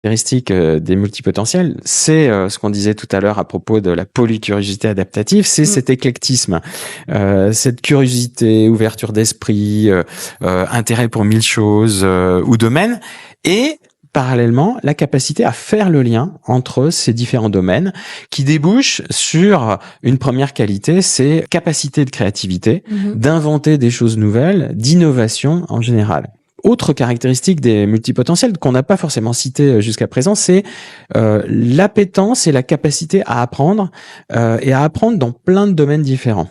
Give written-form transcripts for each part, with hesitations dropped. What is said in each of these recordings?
caractéristique des multipotentiels, c'est ce qu'on disait tout à l'heure à propos de la polycuriosité adaptative, c'est cet éclectisme, cette curiosité, ouverture d'esprit, intérêt pour mille choses ou domaines, et parallèlement, la capacité à faire le lien entre ces différents domaines qui débouchent sur une première qualité, c'est capacité de créativité, d'inventer des choses nouvelles, d'innovation en général. Autre caractéristique des multipotentiels qu'on n'a pas forcément cité jusqu'à présent, c'est l'appétence et la capacité à apprendre et à apprendre dans plein de domaines différents.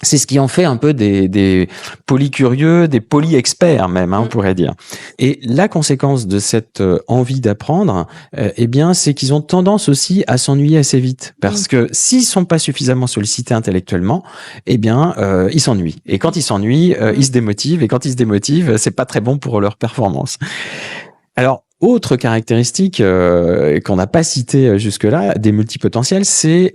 C'est ce qui en fait un peu des polycurieux, des poly-experts même, on pourrait dire. Et la conséquence de cette envie d'apprendre, eh bien, c'est qu'ils ont tendance aussi à s'ennuyer assez vite. Parce que s'ils sont pas suffisamment sollicités intellectuellement, eh bien, ils s'ennuient. Et quand ils s'ennuient, ils se démotivent. Et quand ils se démotivent, c'est pas très bon pour leur performance. Alors, autre caractéristique qu'on n'a pas citée jusque-là des multipotentiels, c'est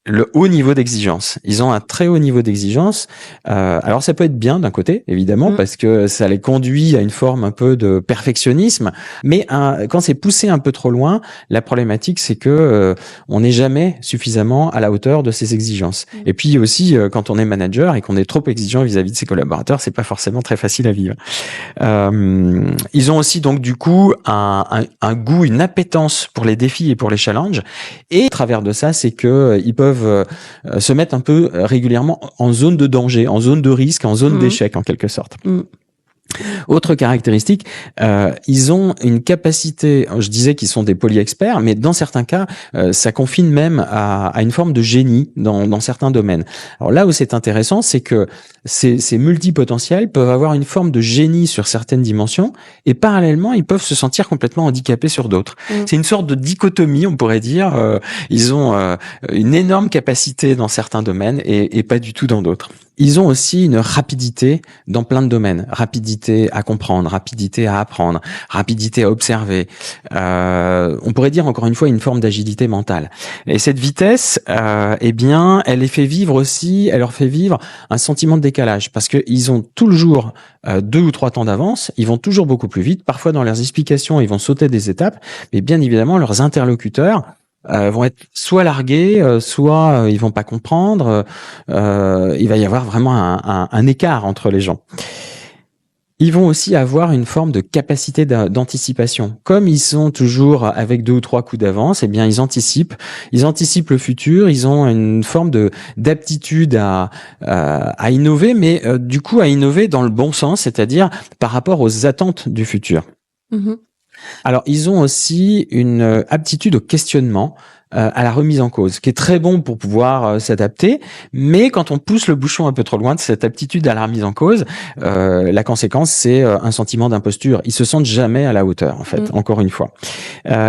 le haut niveau d'exigence. Ils ont un très haut niveau d'exigence. Alors ça peut être bien d'un côté, évidemment, parce que ça les conduit à une forme un peu de perfectionnisme. Mais quand c'est poussé un peu trop loin, la problématique c'est que on n'est jamais suffisamment à la hauteur de ces exigences. Et puis aussi, quand on est manager et qu'on est trop exigeant vis-à-vis de ses collaborateurs, c'est pas forcément très facile à vivre. Ils ont aussi donc du coup un goût, une appétence pour les défis et pour les challenges. Et à travers de ça, c'est que ils peuvent se mettre un peu régulièrement en zone de danger, en zone de risque, en zone d'échec en quelque sorte. Autre caractéristique, ils ont une capacité, je disais qu'ils sont des poly-experts, mais dans certains cas, ça confine même à une forme de génie dans certains domaines. Alors là où c'est intéressant, c'est que ces multipotentiels peuvent avoir une forme de génie sur certaines dimensions et parallèlement, ils peuvent se sentir complètement handicapés sur d'autres. C'est une sorte de dichotomie, on pourrait dire. Ils ont une énorme capacité dans certains domaines et pas du tout dans d'autres. Ils ont aussi une rapidité dans plein de domaines. Rapidité à comprendre, rapidité à apprendre, rapidité à observer. On pourrait dire encore une fois une forme d'agilité mentale. Et cette vitesse, eh bien, elle les fait vivre aussi, elle leur fait vivre un sentiment de décalage parce que ils ont toujours 2 ou 3 temps d'avance. Ils vont toujours beaucoup plus vite. Parfois, dans leurs explications, ils vont sauter des étapes. Mais bien évidemment, leurs interlocuteurs vont être soit largués, soit ils vont pas comprendre. Il va y avoir vraiment un écart entre les gens. Ils vont aussi avoir une forme de capacité d'anticipation. Comme ils sont toujours avec 2 ou 3 coups d'avance, eh bien ils anticipent le futur. Ils ont une forme d'aptitude à innover, mais du coup à innover dans le bon sens, c'est-à-dire par rapport aux attentes du futur. Alors, ils ont aussi une aptitude au questionnement, à la remise en cause, qui est très bon pour pouvoir s'adapter, mais quand on pousse le bouchon un peu trop loin de cette aptitude à la remise en cause, la conséquence, c'est un sentiment d'imposture. Ils se sentent jamais à la hauteur, en fait, encore une fois.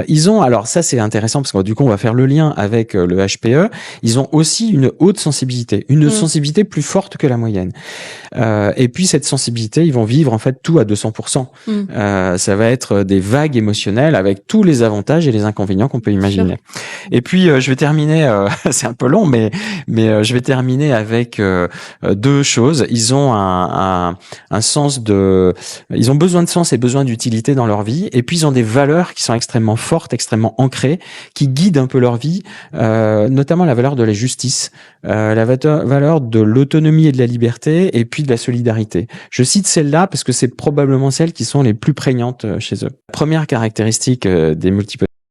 Ils ont, alors ça c'est intéressant, parce que du coup, on va faire le lien avec le HPE, ils ont aussi une haute sensibilité, une sensibilité plus forte que la moyenne. Et puis, cette sensibilité, ils vont vivre en fait tout à 200%. Ça va être des vagues émotionnelles avec tous les avantages et les inconvénients qu'on peut imaginer. Et puis, je vais terminer, c'est un peu long, mais je vais terminer avec 2 choses. Ils ont un sens ils ont besoin de sens et besoin d'utilité dans leur vie. Et puis, ils ont des valeurs qui sont extrêmement fortes, extrêmement ancrées, qui guident un peu leur vie, notamment la valeur de la justice, la valeur de l'autonomie et de la liberté, et puis de la solidarité. Je cite celles-là parce que c'est probablement celles qui sont les plus prégnantes chez eux. Première caractéristique des multiples